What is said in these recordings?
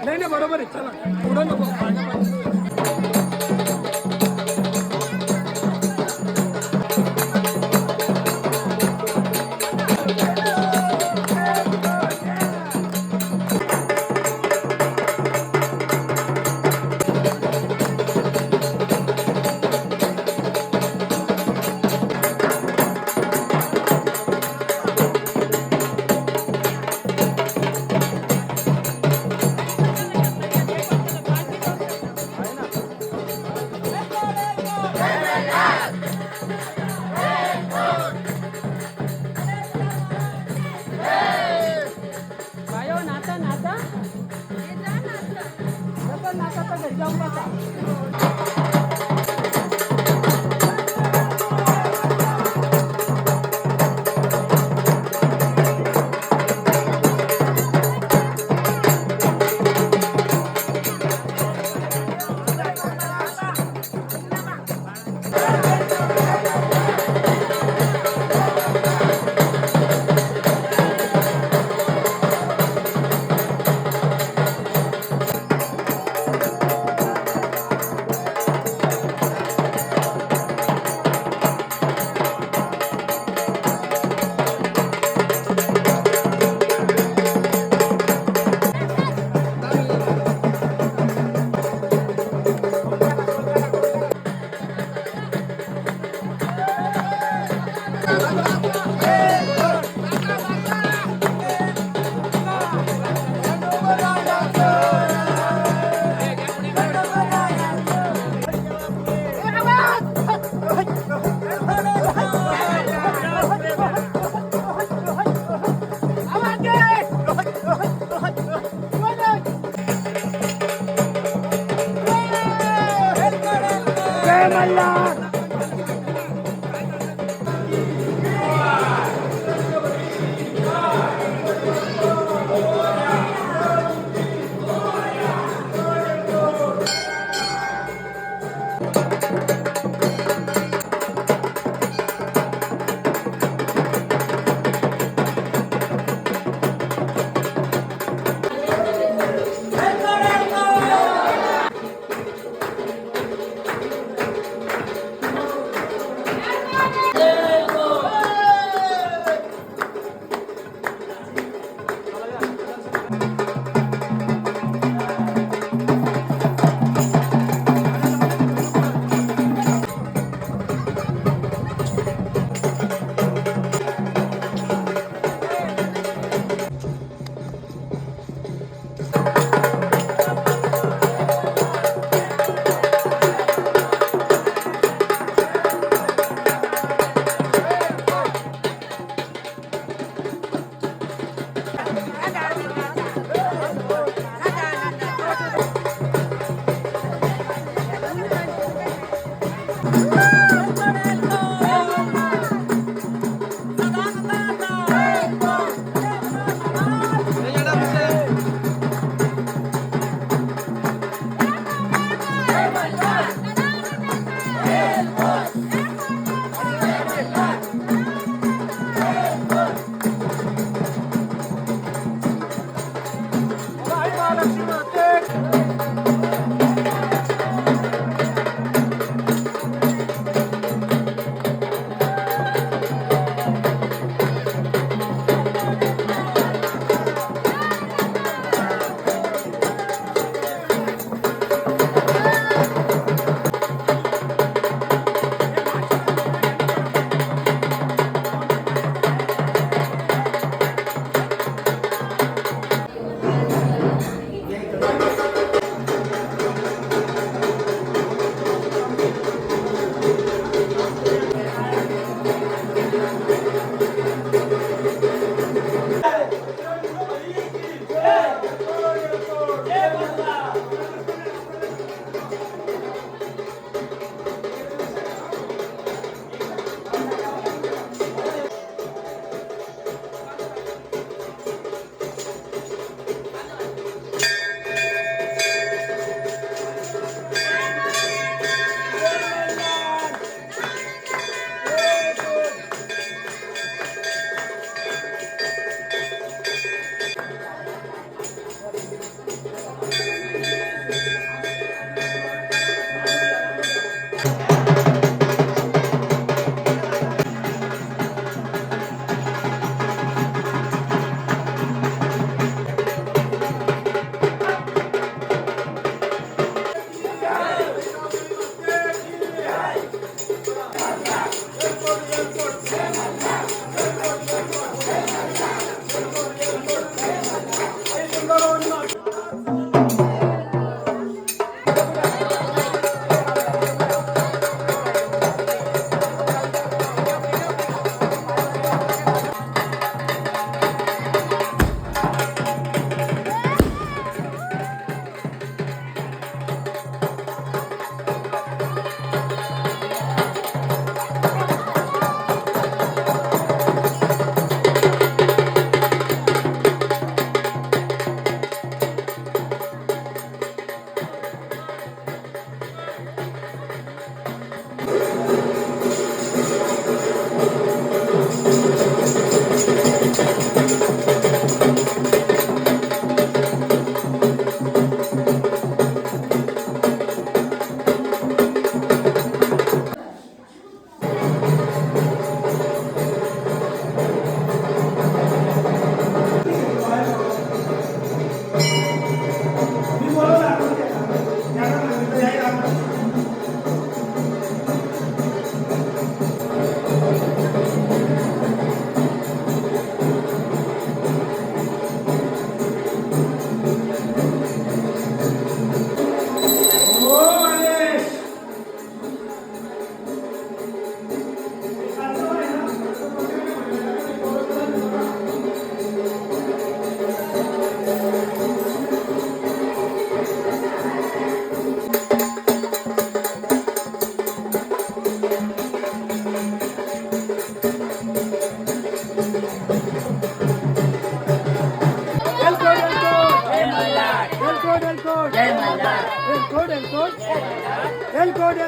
नाही नाही बरोबर आहे चला पुढं नको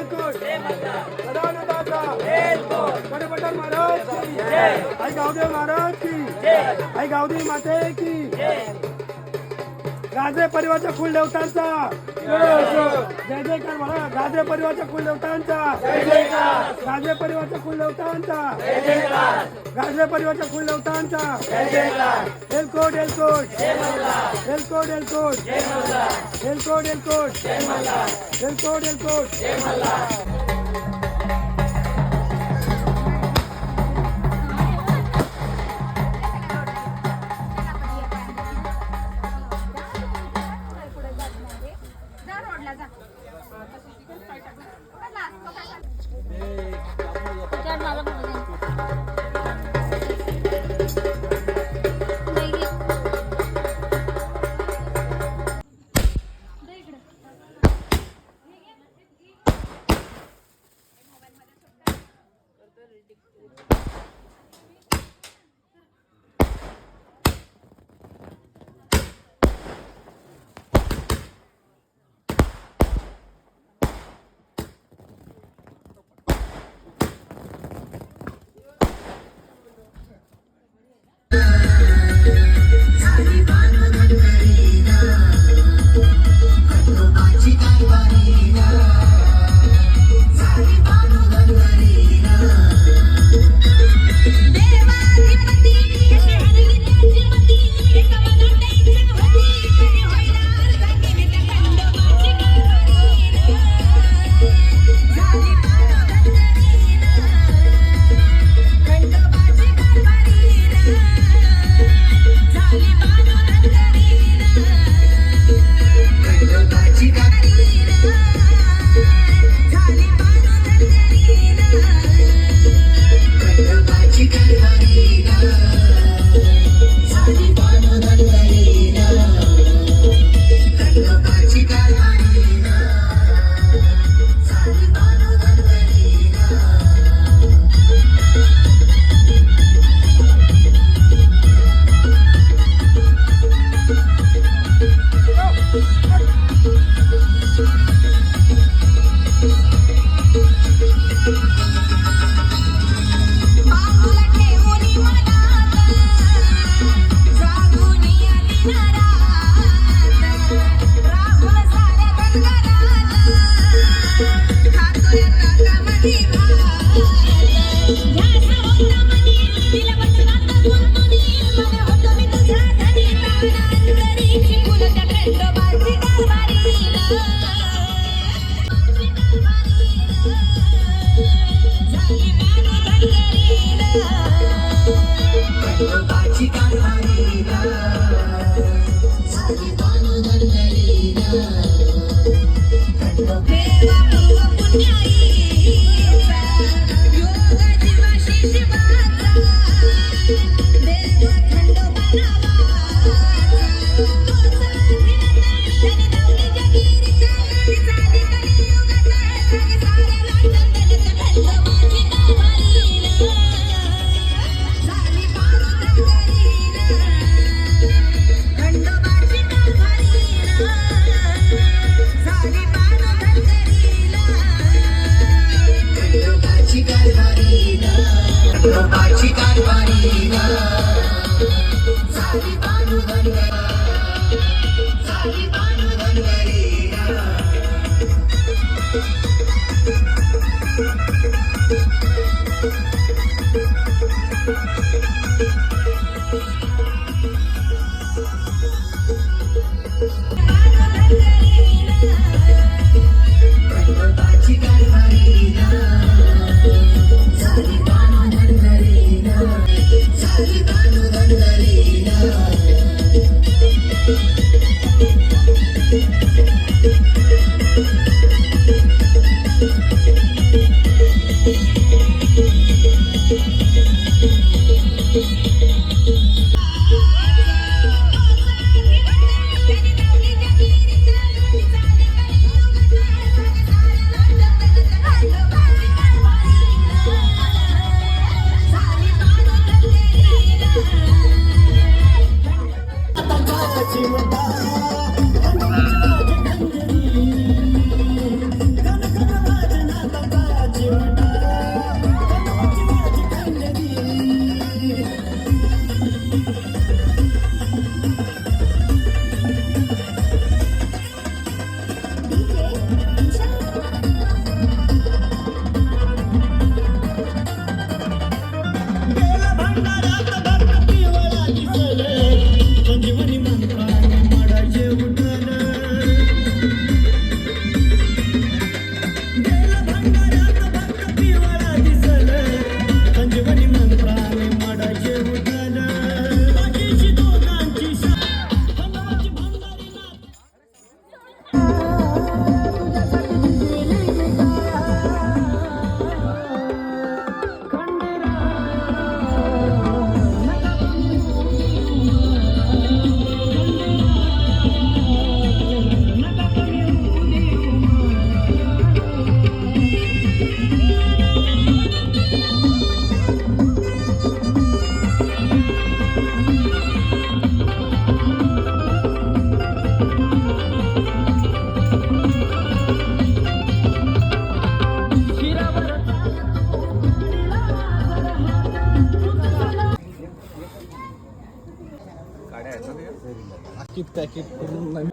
एलकोट सदानंदाचा गणपती महाराज की आई गावदेव महाराज की आई गावदेवी माते की गाजरे परिवारच्या कुलदेवतांचा जय जयकार म्हणा. गाजरे परिवारच्या कुलदेवतांचा गाजरे परिवारच्या कुलदेवतांचा गाजरे परिवारच्या कुलदेवतांचा एलकोट एलकोट एलकोट एलकोट एलकोट एलकोट एलकोट एलकोट पॅकेट पॅकेट करून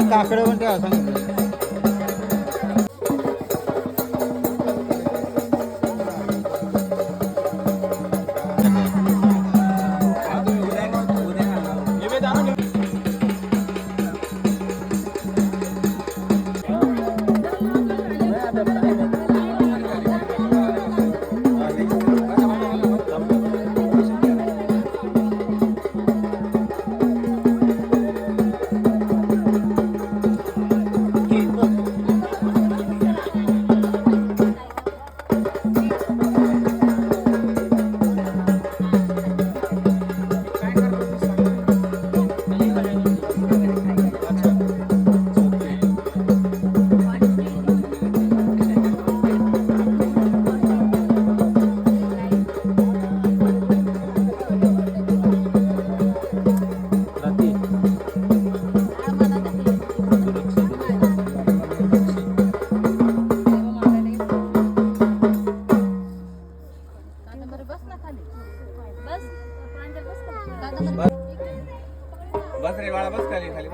काकडे पण ठेवा सांगितलं. बस रे बाळा, बस खाली खाली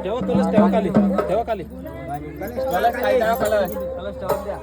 ठेवा कलश, ठेवा खाली, ठेवा खाली कलश खाली ठेवा, कलश ठेवा द्या.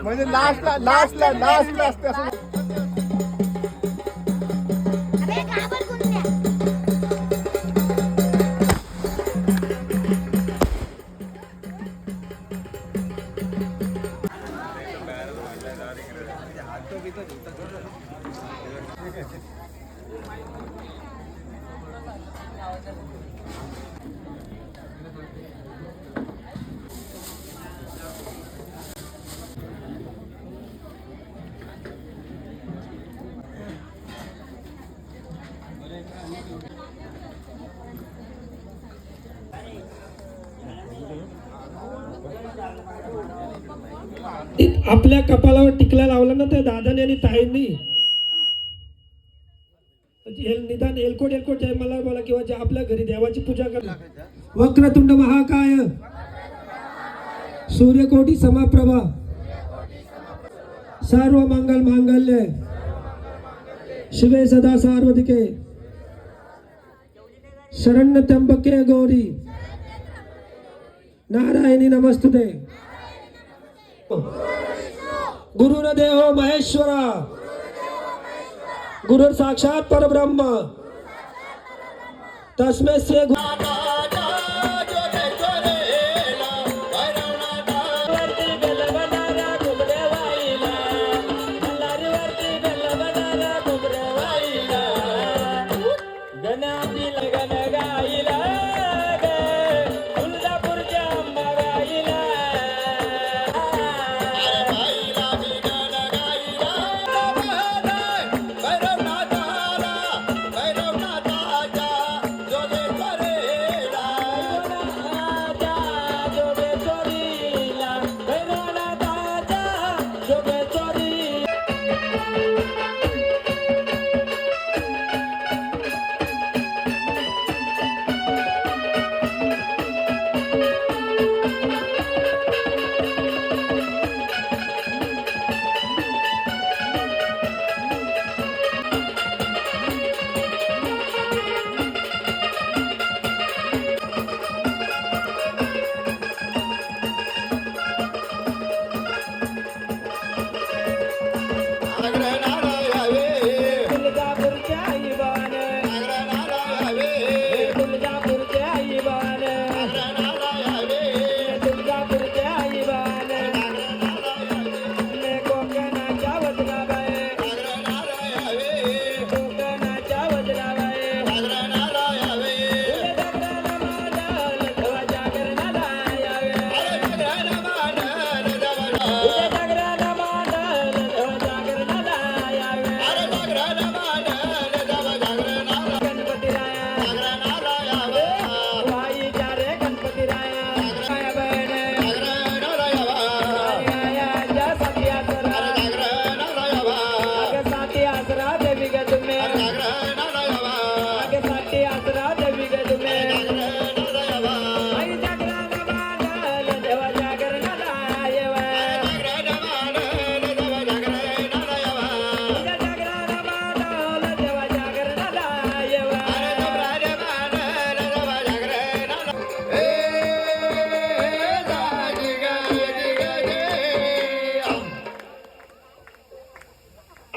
म्हणजे लास्टला असते असं. आपल्या कपालावर टिकला लावला ना त्या दादाने आणि ताईंनी निदान एलकोट जे मला बोला किंवा जे आपल्या घरी देवाची पूजा करणार. वक्रतुंड महाकाय सूर्यकोटी समप्रभा सर्व मंगल मांगल्य शिवे सदा सार्वधिके शरण्य त्र्यंबके गौरी नारायणी नमस्तुते. गुरुर्देव महेश्वरा गुरु साक्षात परब्रह्म तस्मै श्री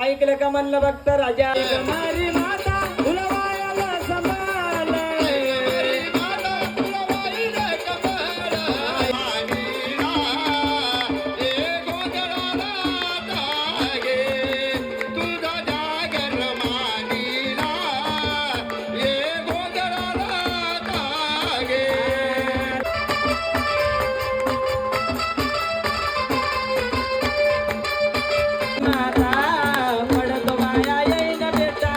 ऐकलं का म्हणलं भक्त राजा मारी माता फुलवायला समान माता पडतो माया येईन बेटा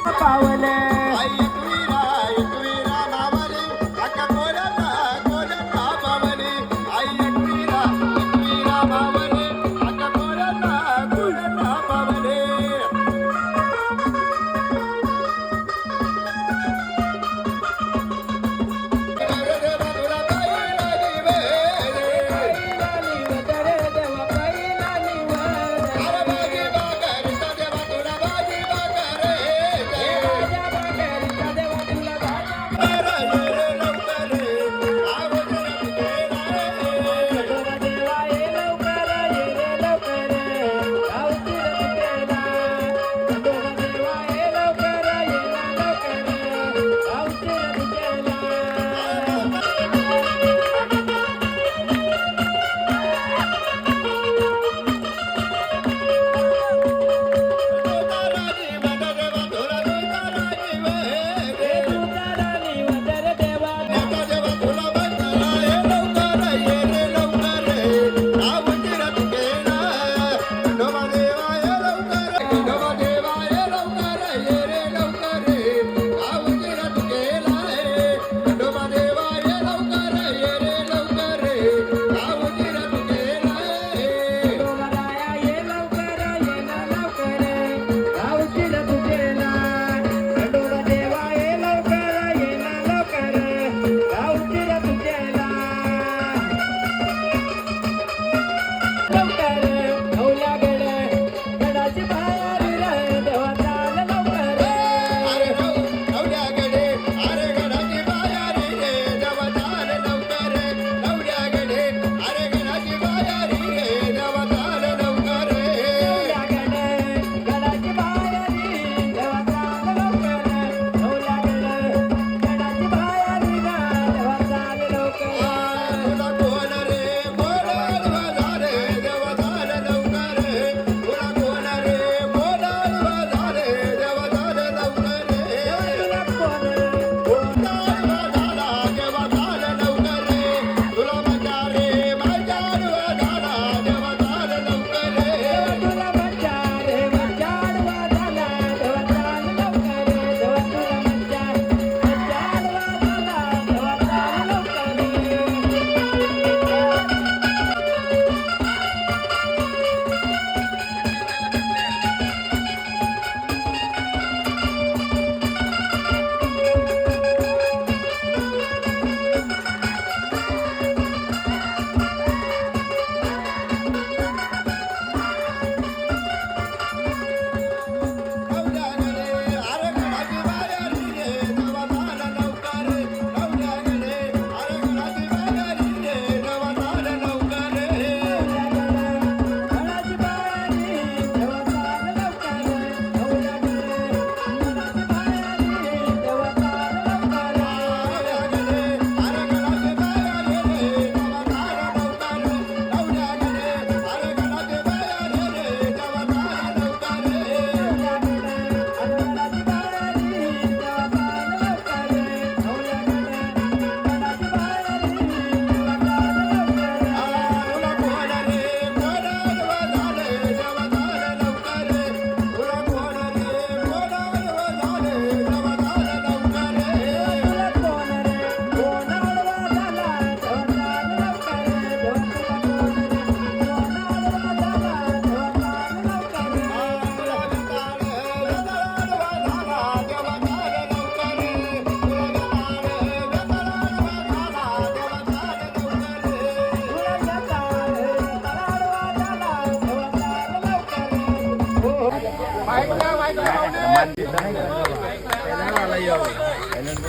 पावले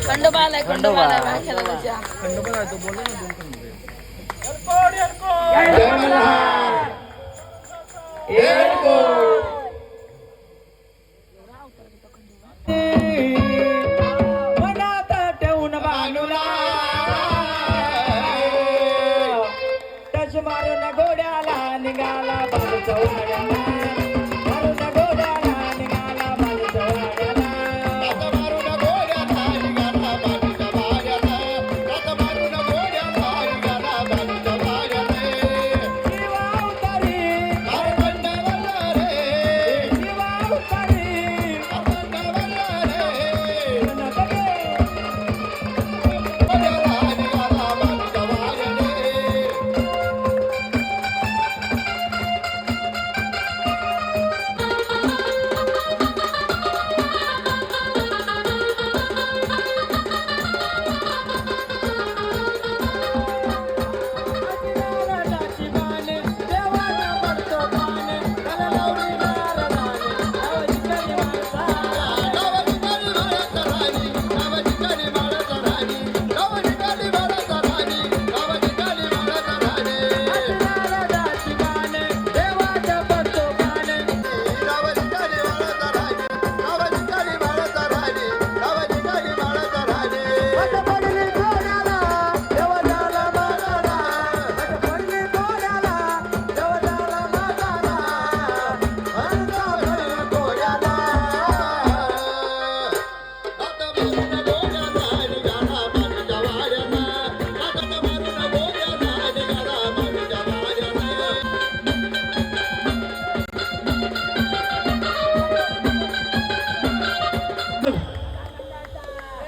खंडोबा आलाय खंडोबा आलाय व्याख्याला तुझ्या मनात ठेवून बांधूला टच मारून घोड्याला निघाला बाजूच्या वाड्याला मारून घोड्याला निघाला बाजूच्या वाड्याला शिवावतारी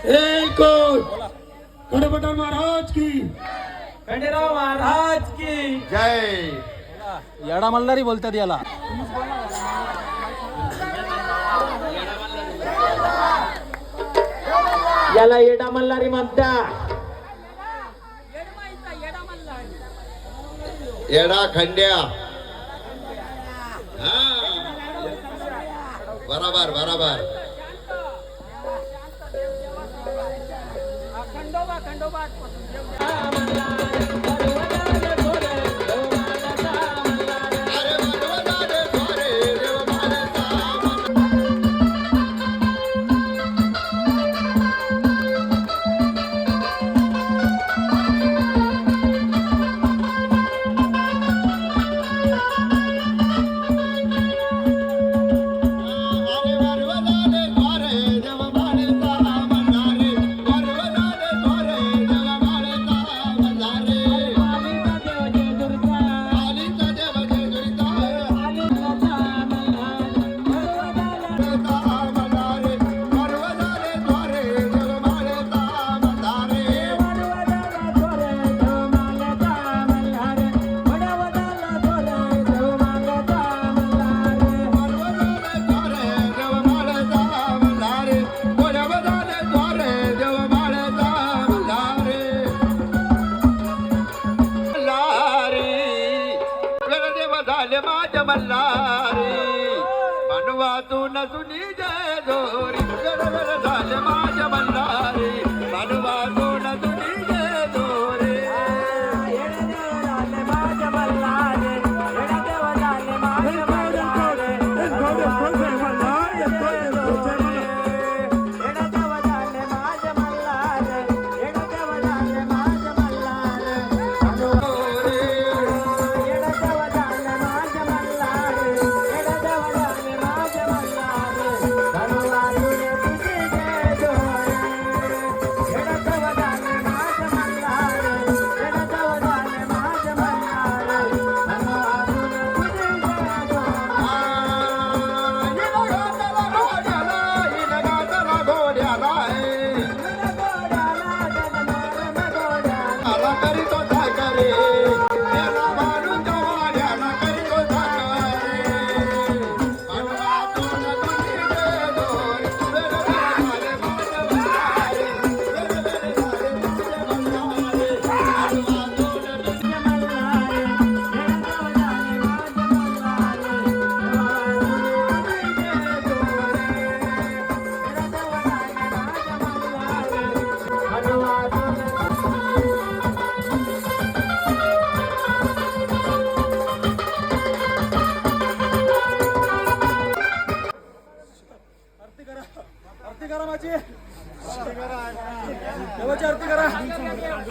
एलकोट कडपटार महाराज की खंडेराव महाराज की जय. येडा मल्हारी बोलतात याला. याला येडा मल्हारी म्हणतात. येडा खंड्या. हा. बरोबर बरोबर. अरे वाजवा रे द्वारे देव मानसा. अरे वाजवा रे द्वारे देव मानसा मल्हारी. वाजवा रे द्वारे देव मानसा मल्हारी. आलीचा देव जय दुर्गा. मल्हारी. वाजवा रे द्वारे देव मानसा मल्हारी. मनवातून सुनी जय दोरी झाले माझ्या मल्हारी. मनवातून सुनी जय दोरी.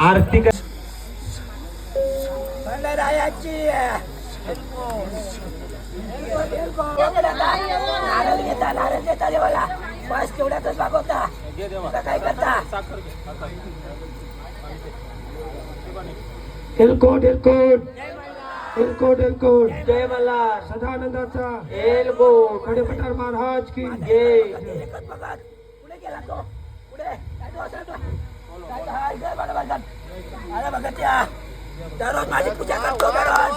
आरती कर. नारळ घेता देवाला बस तेवढ्यातच भागवता. काय करता? एलकोट एलकोट एलकोट एलकोट जय मल्हार. सदानंदाचा एलकोट कडपटार महाराज की जय. एकच बघत पुढे गेला तो. पुढे काय तो असं तो. काय हा इकडे बघा बघा. अरे बघत या दररोज माझी पूजा करतो दररोज.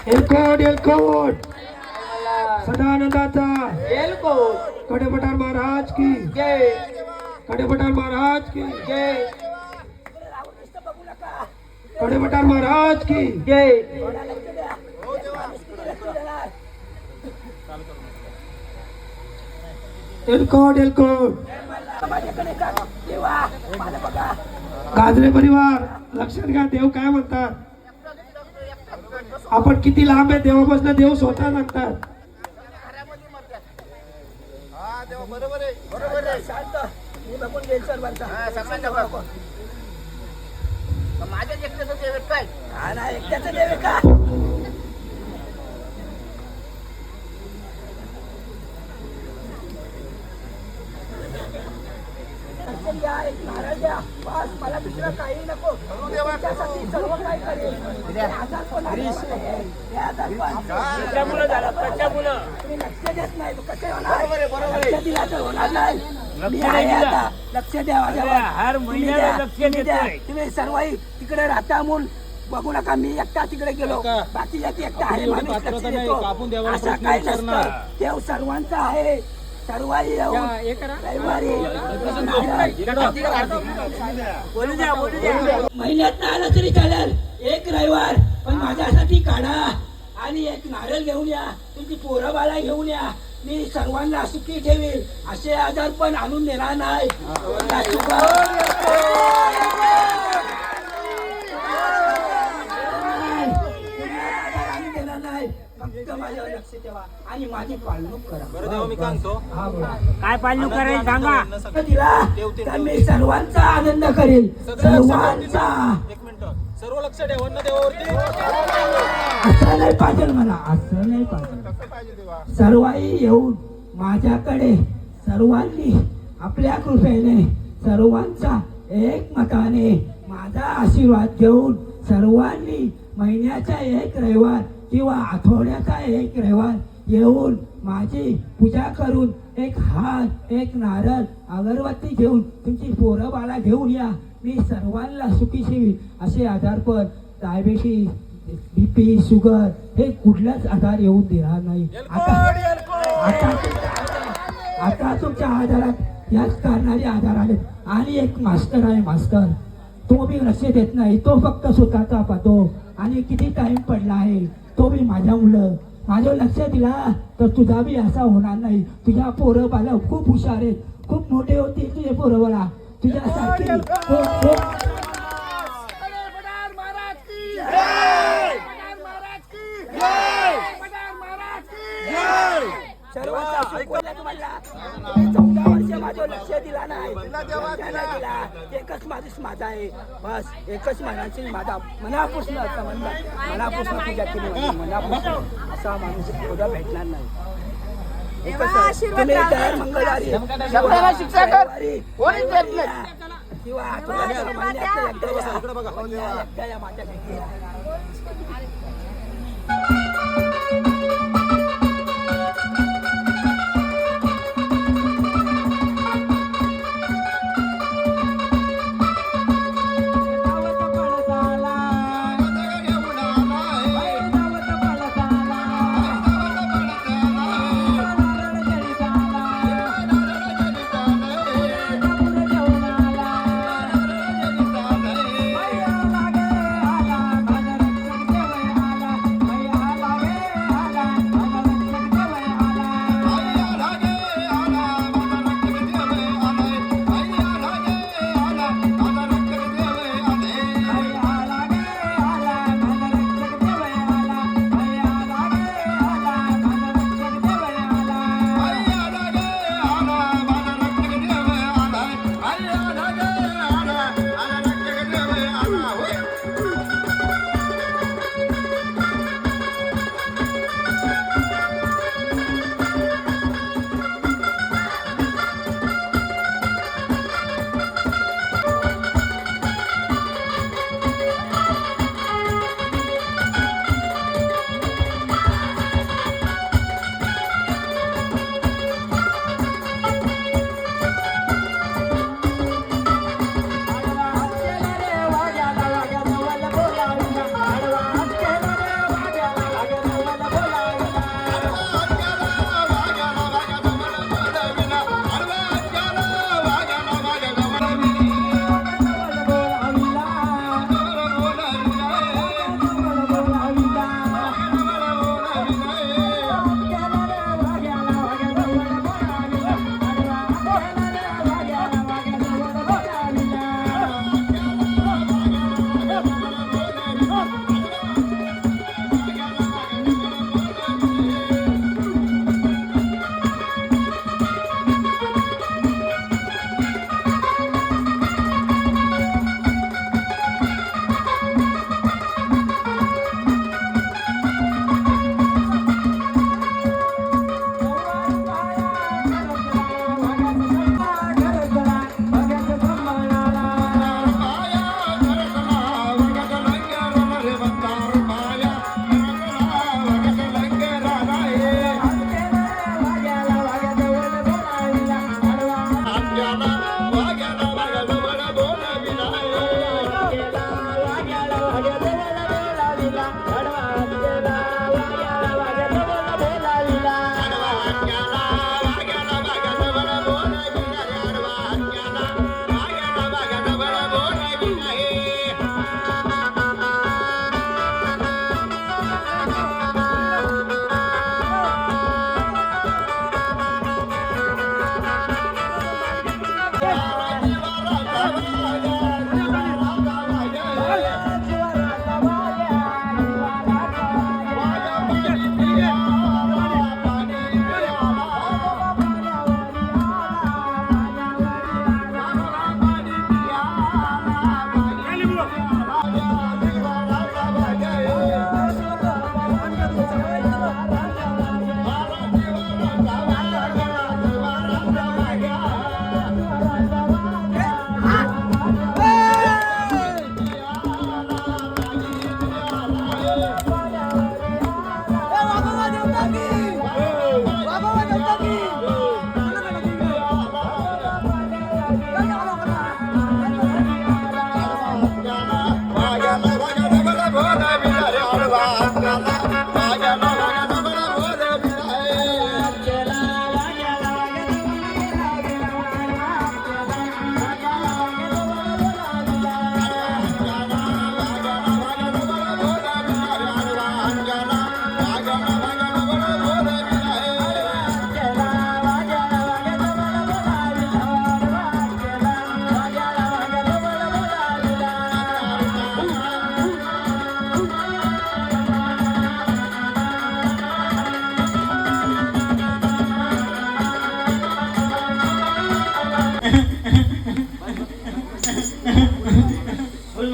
एलकोट एलकोट सदानंदाचा एलकोट कडपटार महाराज की जय. कडपटार महाराज की जय. राहून नुसतं बघू नका. कडपटार महाराज की जय. थोडा लक्ष द्या. नुसतं लक्ष देणार. एलकोट एलकोट माझ्याकडे का देवा मला बघा. गाजरे परिवार लक्षात घ्या. देव काय म्हणतात. आपण किती लांब आहे देवापासून देव स्वतः सांगतात. बरोबर आहे बरोबर आहे. शांत मी बघून घेईल सर बरं. माझ्या एकट्याचं देव काय. हा ना एकट्याचं देव आहे का. द्या, एक नारळ द्या, बस मला दुसरं काही नको. तुमच्यासाठी सर्व काही करेल. हे आजारपण आलं मला. हे आजारपण. तुम्ही लक्ष देत नाही, तर कसं होणार? लक्ष दिला तर होणार नाही. मी आहे आता. लक्ष द्या माझ्यावर. तुम्ही द्या, तुम्ही द्या. तुम्ही सर्वही तिकडे राहता म्हणून बघू नका. मी एकटा तिकडे गेलो, बाकीच्या एकटा आहे माणूस लक्ष देतो. असं काही नसतं. देव सर्वांचा आहे. सर्वांनी येऊन रविवारी महिन्यात आला तरी चालेल, एक रविवार पण माझ्यासाठी काढा आणि एक नारळ घेऊन या. तुमची पोरं बाळा घेऊन या. मी सर्वांना सुखी ठेवील. असे आजार पण आणून देणार नाही. फक्त माझ्यावर लक्ष ठेवा आणि माझी पाळणूक करा. काय पाळणूक करायची सांगा. दिला तर मी सर्वांचा आनंद करेल. सर्वांचा. एक मिनिट, सर्व लक्ष ठेवा ना देवावरती. असं नाही पाहिजे मला, असं नाही पाहिजे. सर्वांनी येऊन माझ्याकडे सर्वांनी आपल्या कृपेने सर्वांचा एकमताने माझा आशीर्वाद घेऊन सर्वांनी महिन्याचा एक रविवार किंवा आठवड्याचा एक रविवार येऊन माझी पूजा करून एक हार, एक नारळ, अगरबत्ती घेऊन तुमची पोरं बाळा घेऊन या. मी सर्वांना सुखी ठेवी. असे आजारपण, डायबिटीस, BP, शुगर हे कुठलाच आजार येऊन देणार नाही. आता तुमच्या आजारात याच कारणाने आजार आले. आणि एक मास्टर आहे, मास्टर तो बी लक्ष देत नाही. तो फक्त स्वतःचा पाहतो आणि किती टाइम पडला आहे तो बी माझ्या मुलं. माझं लक्ष दिला तर तुझा बी असा होणार नाही. तुझ्या पोरं बाला खूप हुशार आहेत, खूप मोठे होतील तुझे पोरं बाला. तुझ्यासाठी सर्वांचा शिकवलं तुम्हाला. तुम्ही 14 वर्ष माझं लक्ष दिला नाही. दिला एकच माणूस माझा आहे. बस एकच माणसाने माझा मनापासून असं म्हणलं, मनापासून पूजा केली माझी, मनापासून. असा माणूस उद्या भेटणार नाही. तुम्ही दर मंगळवारी शिक्षा कर. कोणीच देत नाही. किंवा आठवड्याच्या महिन्यात एकदा या माझ्या भेटी या.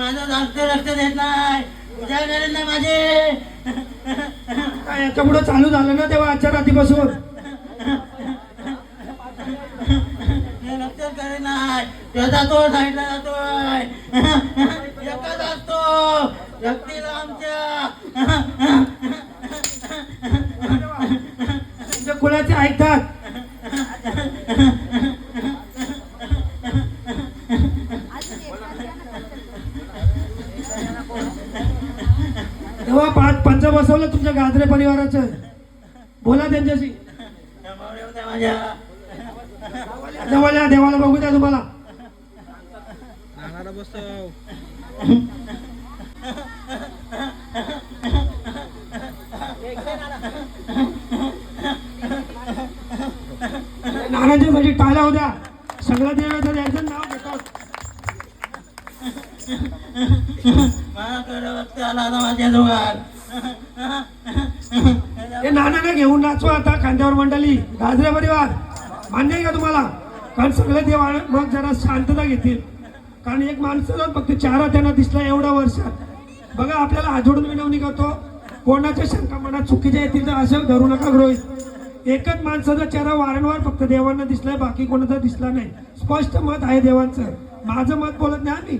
माझं जास्त लक्ष देत नाही पूजा करेन ना माझे काय याच्या पुढे चालू झालं ना तेव्हा आजच्या रात्रीपासून लक्षच करेन नाही त्याचा तो साईडला जातोय एकच असतो व्यक्तीला आमच्या तुमच्या कुणाचे ऐकतात तेव्हा पंच बसवलं तुमच्या गाजरे परिवाराचं बोला त्यांच्याशी माझ्या देवाला देवाला बघू द्या तुम्हाला नानाला बसव. नानांच्यासाठी टाळ्या होत्या सगळ्या देवाचं यांचं नाव घेतात माझ्याकडे वक्त आला ना माझ्या दोघात हे नानांना घेऊन नाचवा आता खांद्यावर मंडळी गाजरे परिवार मान्य आहे का तुम्हाला कारण सगळे देव मग जरा शांतता घेतील कारण एक माणसाला फक्त चारा त्यांना दिसला एवढ्या वर्षात बघा आपल्याला हात जोडून विनवणी करतो कोणाच्या शंका मनात चुकीच्या येतील तर असं धरू नका गृहीत एकच माणसाचा चेहरा वारंवार फक्त देवांना दिसलाय बाकी कोणाचा दिसला नाही स्पष्ट मत आहे देवांचं माझं मत बोलत नाही आम्ही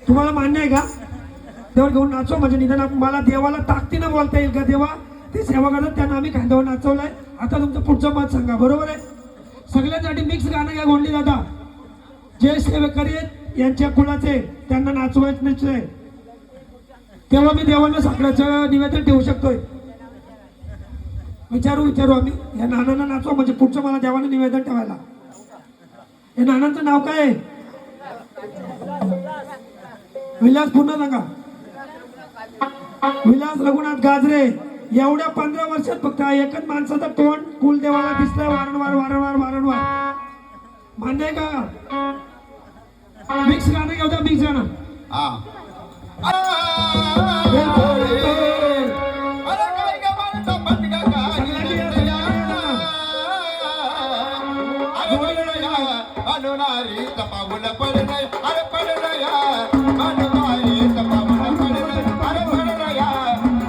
तुम्हाला मान्य आहे का देवाला घेऊन नाचो म्हणजे निदान मला देवाला ताकदीनं बोलता येईल का देवा ते सेवा करतात त्यांना आम्ही खांद्यावर नाचवलंय आता तुमचं पुढचं मत सांगा बरोबर आहे सगळ्यांसाठी मिक्स गाणं घ्या गोंडली दादा जे सेवेकरी आहेत यांच्या कुळाचे त्यांना नाचवायचं निश्चय तेव्हा मी देवांना साखराचं निवेदन ठेवू शकतोय विचारू आम्ही या नानांना नाचवा म्हणजे पुढचं मला देवानं निवेदन ठेवायला या नानांचं नाव काय आहे विलास पुन्हा सांगा विलास रघुनाथ गाजरे एवढ्या 15 वर्षात फक्त एकच माणसाचा तोंड कुलदेवाला दिसलाय वारंवार मान्य आहे का मिक्स गाणं घेऊ द्या मिक्स गाणं अरे काय ग म्हणता पटका काय अनुनारी तपावलं पडलंय अरे पडलंय अनुनारी तपावलं पडलंय अरे पडलंय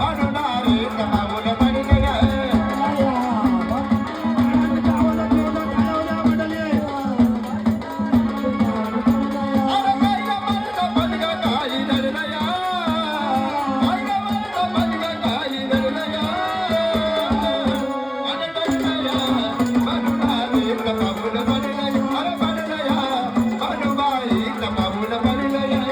अनुनारी तपावलं पडलंय अरे काय ग म्हणता पटका काय धरलंय काय ग म्हणता पटका काय धरलंय अरे पडलंय अनुनारी तपावलं पडलंय अरे पडलंय अनुबाई तपावलं पडलंय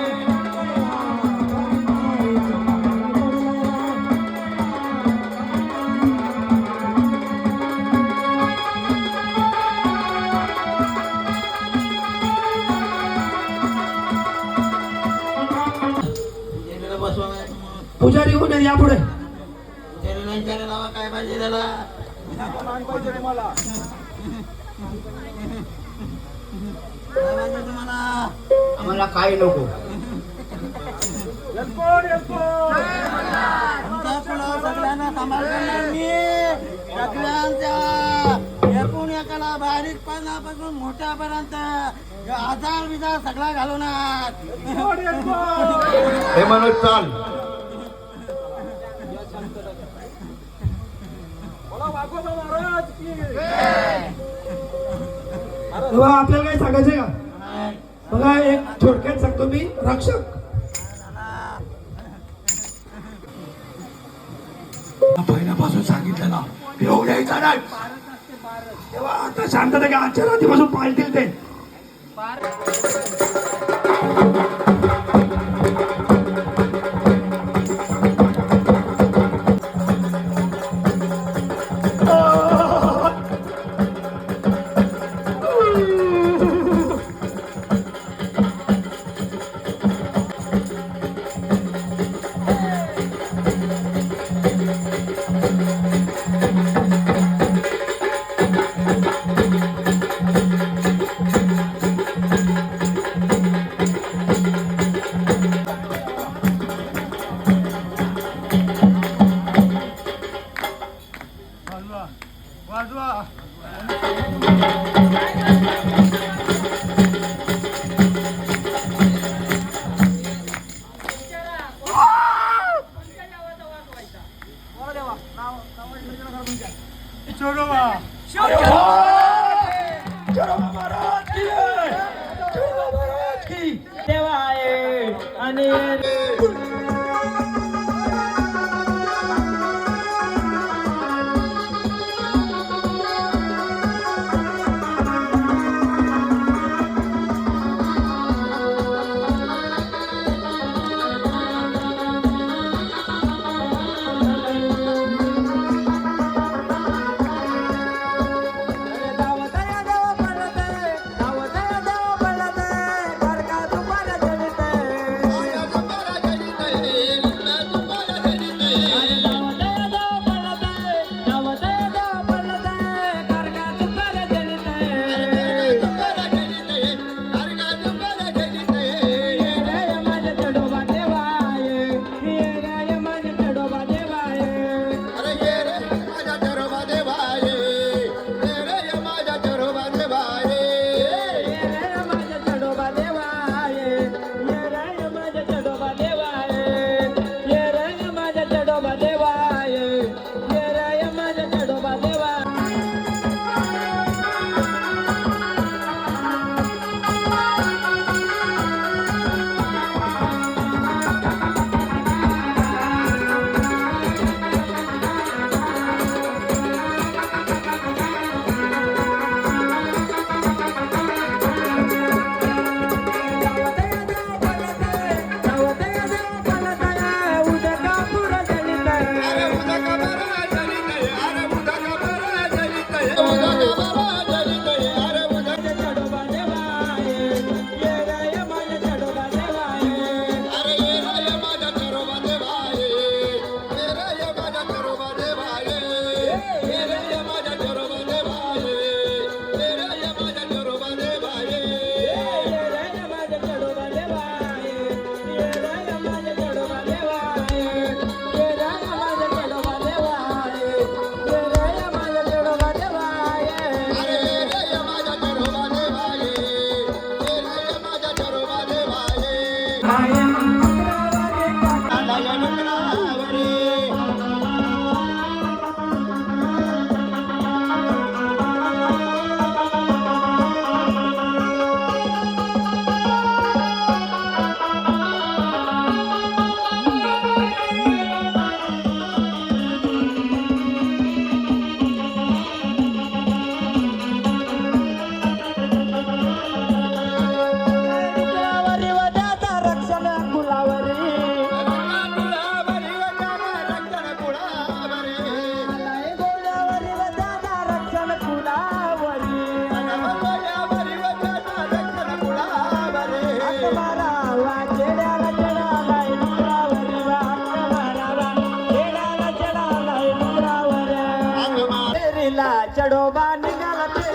बसवा पुजारी होऊन या पुढे काय पाहिजे त्याला काय पाहिजे तुम्हाला आम्हाला काय नको आमच्या पुढं सगळ्यांना सांभाळणार मी सगळ्यांच्या एकूण एकाला बारीक पानापासून मोठ्यापर्यंत आजार विजार सगळा घालवणार हे मनोज चाल तेव्हा आपल्याला काय सांगायचंय का बघा एक थोडक्यात सांगतो मी रक्षक पहिल्यापासून सांगितलं ना येऊ द्यायचा नाही तेव्हा आता शांतता घ्या आजच्या रात्रीपासून पाळतील ते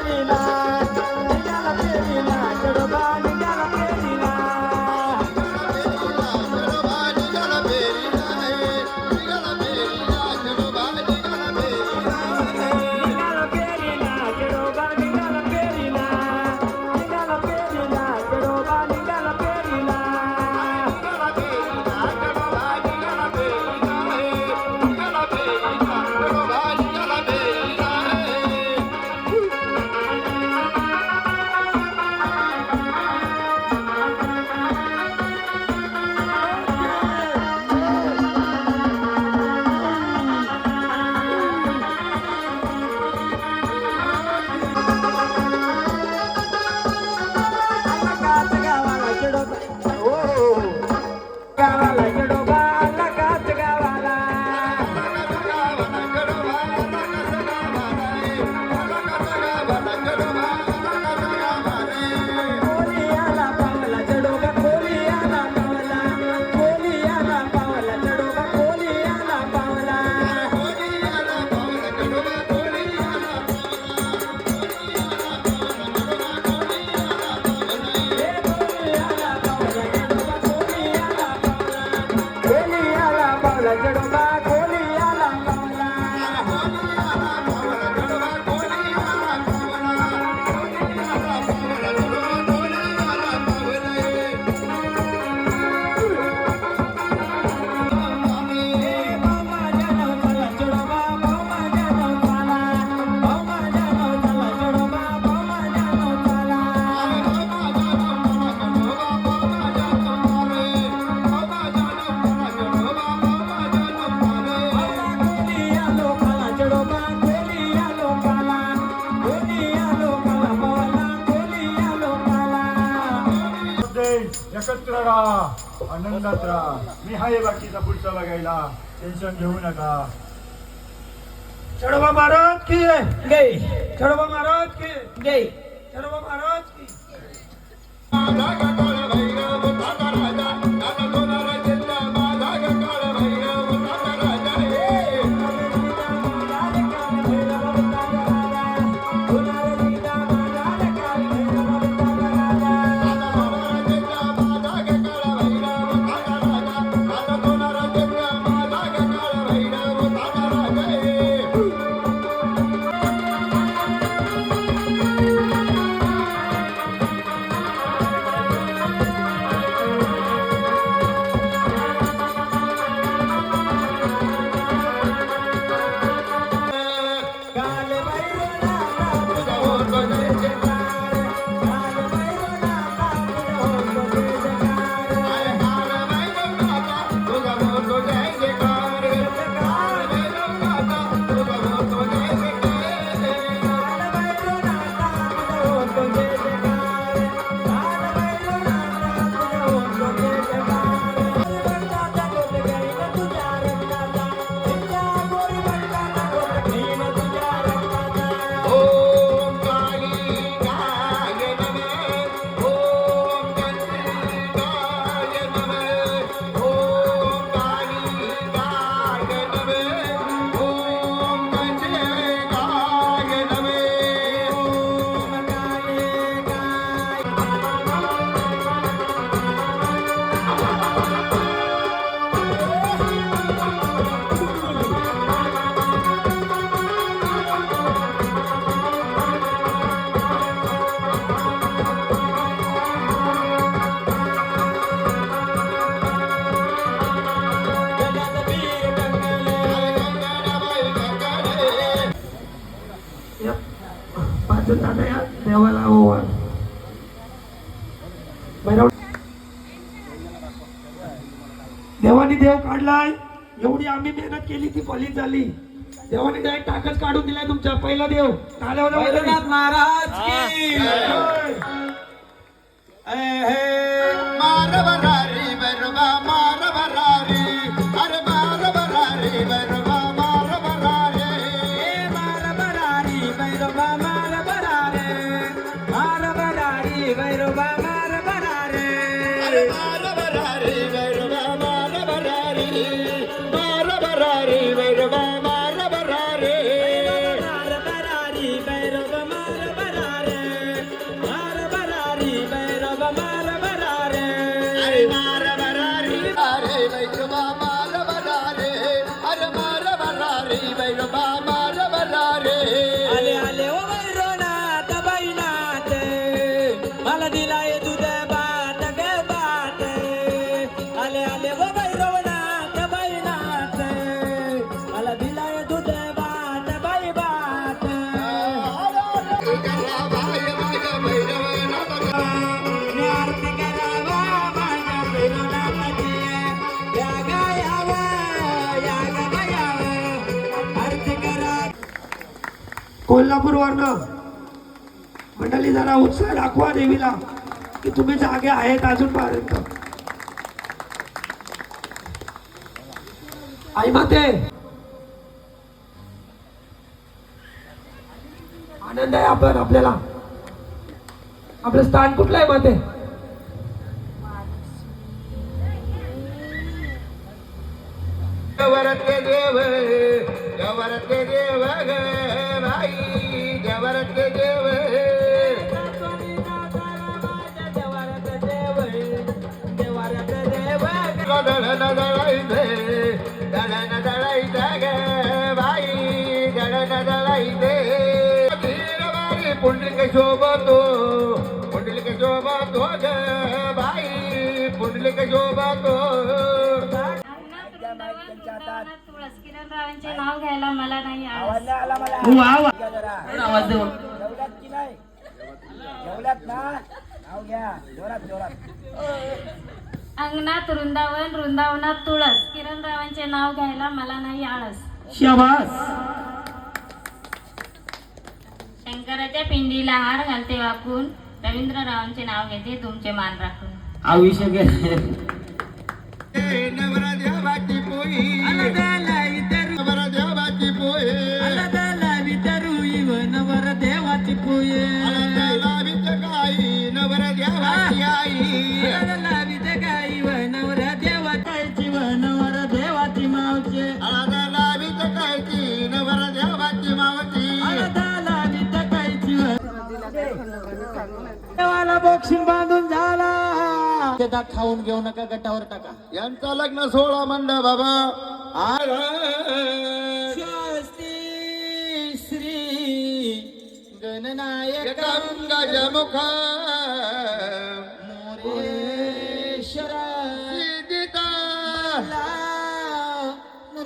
पेरीला निघाला पेरीला चढोबा निघाला पेरीला निघाला पेरीला चढोबा निघाला पेरीला निघाला पेरीला चढोबा निघाला पेरीला गावाला चढोबा गावाला चढोबा लगाच गावाला कोलियाला पावला चढोबा कोलियाला पावला कोलियाला पावला चढोबा कोलियाला पावला कोलियाला पावला चढोबा कोलियाला पावला कोलियाला पावला चढोबा कोलियाला पावला एकत्र राहा आनंदात राहा मी हाय बाकीचा पुढचा बघायला टेन्शन घेऊ नका चढोबा महाराज की गई चढोबा महाराज की गई चढोबा महाराज की देवाला ओवाळ देवाने देव काढलाय एवढी आम्ही मेहनत केली ती फलित झाली देवाने डायरेक्ट टाकच काढून दिलाय तुमचा पहिला देव टाळ्या वाजवा भैरवनाथ महाराज की मार भरारी बरबा मार भरारी अरे मार भरारी बरबा मार भरारी मार बरारी भैरवा मार बरारे मार बरारी भैरवा मार बरारे अरे मार भरारी बरबा मार भरारी मार भरारी बरबा मार भरारी मार बरारी भैरवा मार बरारे मला दिलाय दूध बाट ग बाट आले आले व भैरवनाथ बैनाथ मला दिलाय दूध बाट बाई बाट आरती करावा माझ्या भैरवनाथाची या गायावा या गयावा आरती करा कोल्हापूरवरनं मंडळी जरा उत्साह दाखवा देवीला की तुम्ही जागे आहेत अजूनपर्यंत. आई माते आनंद आहे आपण आपल्याला. आपलं स्थान कुठलं आहे माते? जवरते देव जवरते देव ग भाई जवरते देव दळण दळायचे दळण दळायचं ग बाई दळण दळायचे धीरवारी पुंडलिक शोभतो पुंडलिक शोभतो ग बाई पुंडलिक शोभतो तुळस किरणरावांचे नाव घ्यायला मला नाही आवडत. वा वा. आवाज देऊ अंगणात वृंदावन वृंदावनात तुळस किरणरावांचे नाव घ्यायला मला नाही आळस. शाबास. शंकराच्या पिंडीला हार घालते वाकून रवींद्ररावांचे नाव घेते तुमचे मान राखून. आयुष्य नवरा देवाची पोई नवरा देवाची पोई नवर देवाची पोये लावित गाई नवरा देवाची आई लावित गाई व नवर देवाची व नवर देवाची मावचे लावित गायची नवरा देवाची मावची लावित गायची व देवाला बॉक्सिंग बांधून झाला. खाऊन घेऊ नका गटावर टाका. यांचा लग्न सोहळा मंड बाबा स्वस्ती श्री गणनायक गजमुख मोरेश्वर सिद्धिता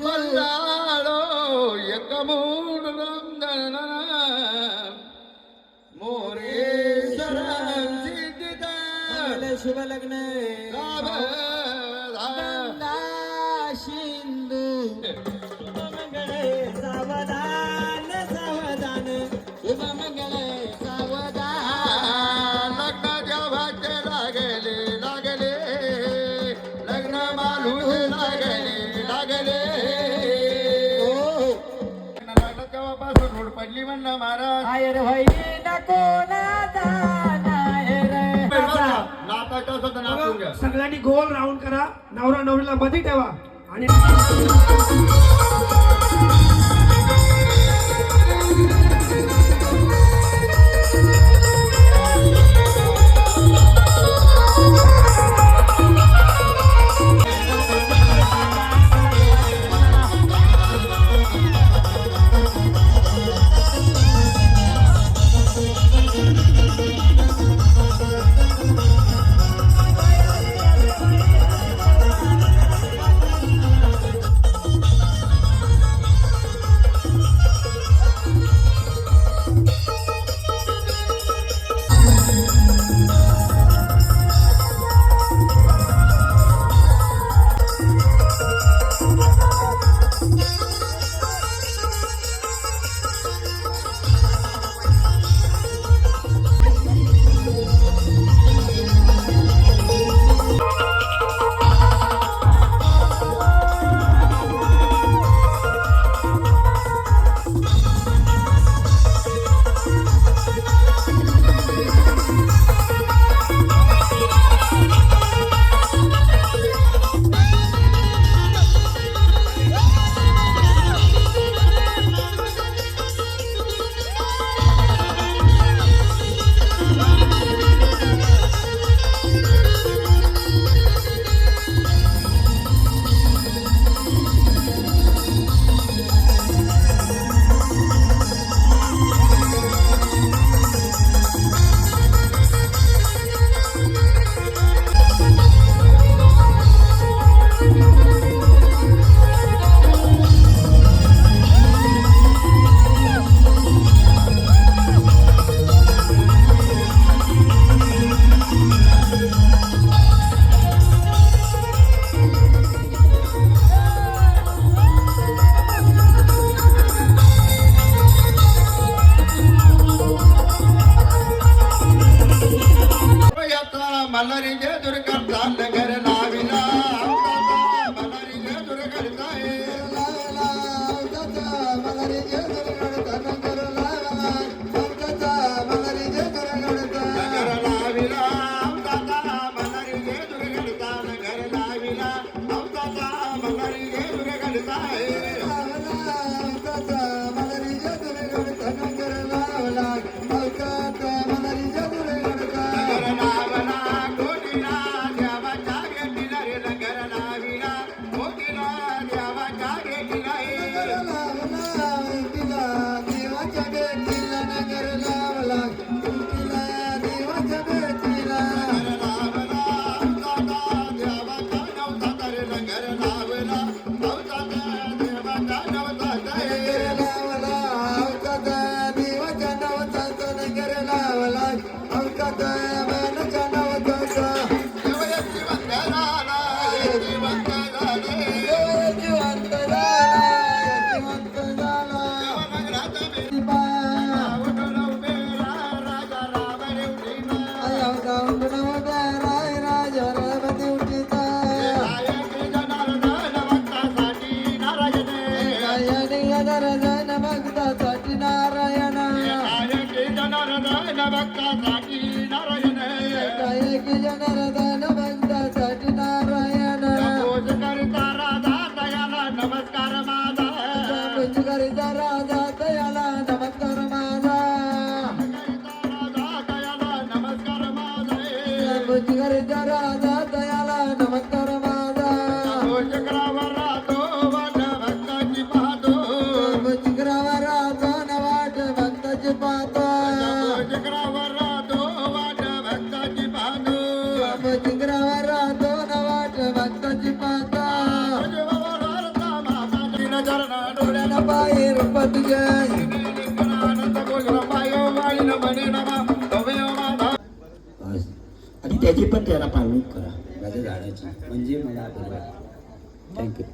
मल्लाळो एकमूळ रंगण मोरेश्वर सिद्धिता शुभ लग्न सिंधू मंगळे सावधान सावधान शुभ मंगळे सावधान लग्न जेव्हाचे लागले लागले लग्न मालूच लागले लागले लागलं तेव्हापासून रोड पडली म्हणणं महाराज आयर होई नको नाता नाताचं असं तर नाचून घ्या. सगळ्यांनी गोल राऊंड करा. नवरा नवरीला मध्ये ठेवा आणि मल्हारी जे दूर करता नगर लाविला मल्हारी जे दूर करता लावला मल्हारी जे दूर करता नगर लावला मल्हारी जे दूर करता नगर लाविला मल्हारी जे दूर करता नगर लाविला मल्हारी जे दूर करता मल्हारी जे दूर करता नगर लावला मल्हारी जे दूर करता नगर लावला कोटीला देवाच्या भेटीला रे नगर लाविला कोटीला देवाच्या भेटीला नगर लावला कोटीला देवाच्या भेटीला नगर लावला कोटीला देवाच्या भेटीला नगर लावला देवाचा नवता रे नगर लावला नवता देवाचा नवता नगर लावला नवता देवाचा नवता नगर लावला नवता देवाचा नवता जिवंत झाला जिवंत झाले जिवंत झाला जिवंत झाला नगरात उठून उभे राजा राम रे उठीना उठून उभे राजा राम रे उठीना जनार्दन भक्तासाठी नारायण जनार्दन भक्तासाठी नारायण जनार्दन भक्तासाठी नारायण जनार्दन भक्तासाठी नारायण पूज करिता राधा दयाला नमस्कार माझा पूज करिता राधा दयाला नमस्कार माझा राधा दयाला नमस्कार माझा पूज करिता राधा दयाला नमस्कार माझा पूज करावा राधो वाट भक्ताची पाहतो पूज करावा राधो न वाट भक्ताची पाहतो पूज करावा राधो वाट भक्ताची पाहतो पूज करावा राधो न वाट भक्ताची पाहतो चरणा डोळ्याला पाय रूप तुझे आनंद बोल पायो वाळीन म्हणे नमा तवे माझा आणि त्याची पण त्याला पाळणूक करा माझ्या झाडाची म्हणजे मला बरं थँक्यू